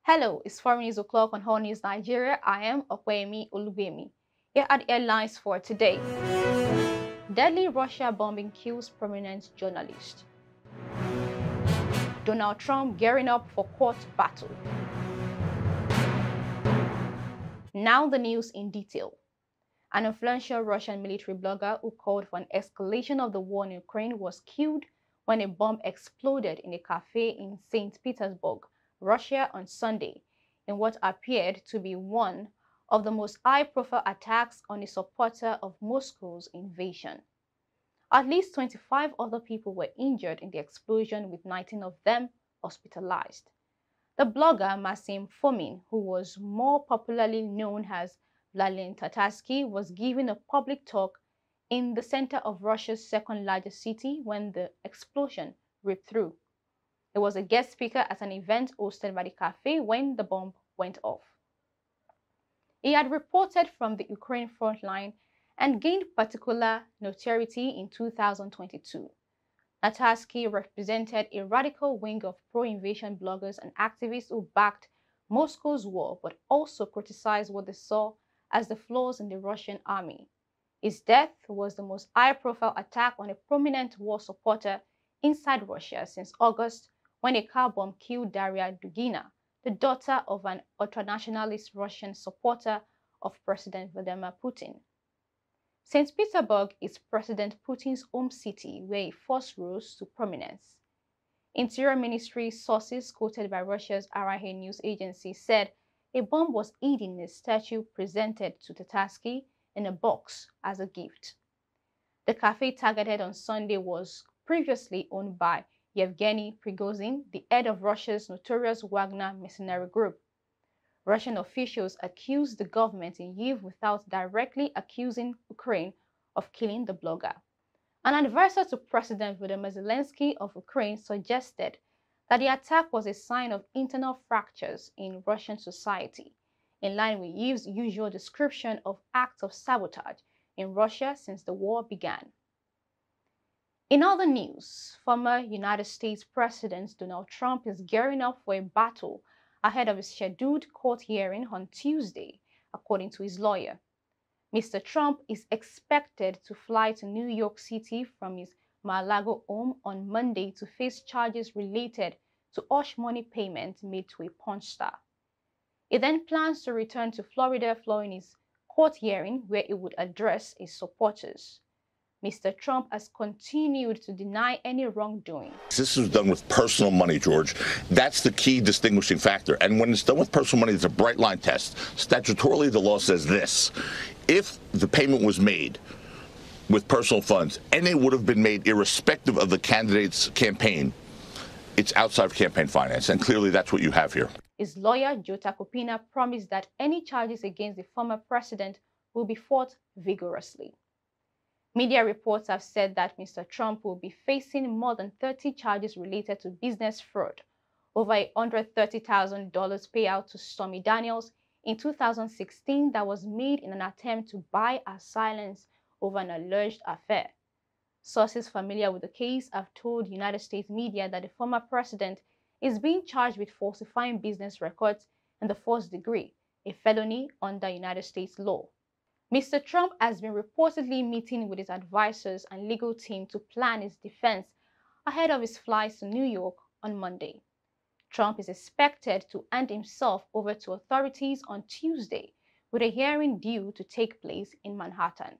Hello, it's 4 News o'clock on Allnews Nigeria. I am Okwemi Olubemi. Here are the headlines for today. Deadly Russia bombing kills prominent journalist. Donald Trump gearing up for court battle. Now the news in detail. An influential Russian military blogger who called for an escalation of the war in Ukraine was killed when a bomb exploded in a cafe in St. Petersburg, Russia on Sunday, in what appeared to be one of the most high-profile attacks on a supporter of Moscow's invasion. At least 25 other people were injured in the explosion, with 19 of them hospitalized. The blogger Maxim Fomin, who was more popularly known as Vladimir Tatarsky, was giving a public talk in the center of Russia's second-largest city when the explosion ripped through. He was a guest speaker at an event hosted by the cafe when the bomb went off. He had reported from the Ukraine front line and gained particular notoriety in 2022. Tatarsky represented a radical wing of pro-invasion bloggers and activists who backed Moscow's war, but also criticized what they saw as the flaws in the Russian army. His death was the most high-profile attack on a prominent war supporter inside Russia since August, when a car bomb killed Daria Dugina, the daughter of an ultranationalist Russian supporter of President Vladimir Putin. St. Petersburg is President Putin's home city, where he first rose to prominence. Interior Ministry sources quoted by Russia's RIA news agency said a bomb was hidden in a statue presented to Tatarsky in a box as a gift. The cafe targeted on Sunday was previously owned by Yevgeny Prigozhin, the head of Russia's notorious Wagner mercenary group. Russian officials accused the government in Kyiv without directly accusing Ukraine of killing the blogger. An advisor to President Volodymyr Zelensky of Ukraine suggested that the attack was a sign of internal fractures in Russian society, in line with Kyiv's usual description of acts of sabotage in Russia since the war began. In other news, former United States President Donald Trump is gearing up for a battle ahead of his scheduled court hearing on Tuesday, according to his lawyer. Mr. Trump is expected to fly to New York City from his Mar-a-Lago home on Monday to face charges related to hush money payments made to a porn star. He then plans to return to Florida following his court hearing, where he would address his supporters. Mr. Trump has continued to deny any wrongdoing. This was done with personal money, George. That's the key distinguishing factor. And when it's done with personal money, it's a bright line test. Statutorily, the law says this: if the payment was made with personal funds, and it would have been made irrespective of the candidate's campaign, it's outside of campaign finance. And clearly that's what you have here. His lawyer, Joe Tacopina, promised that any charges against the former president will be fought vigorously. Media reports have said that Mr. Trump will be facing more than 30 charges related to business fraud, over a $130,000 payout to Stormy Daniels in 2016 that was made in an attempt to buy her silence over an alleged affair. Sources familiar with the case have told United States media that the former president is being charged with falsifying business records in the first degree, a felony under United States law. Mr. Trump has been reportedly meeting with his advisors and legal team to plan his defense ahead of his flights to New York on Monday. Trump is expected to hand himself over to authorities on Tuesday, with a hearing due to take place in Manhattan.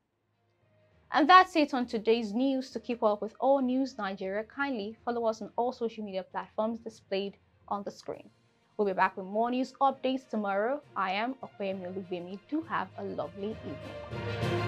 And that's it on today's news. To keep up with all news Nigeria, kindly follow us on all social media platforms displayed on the screen. We'll be back with more news updates tomorrow. I am Okwemi Olubemi. Do have a lovely evening.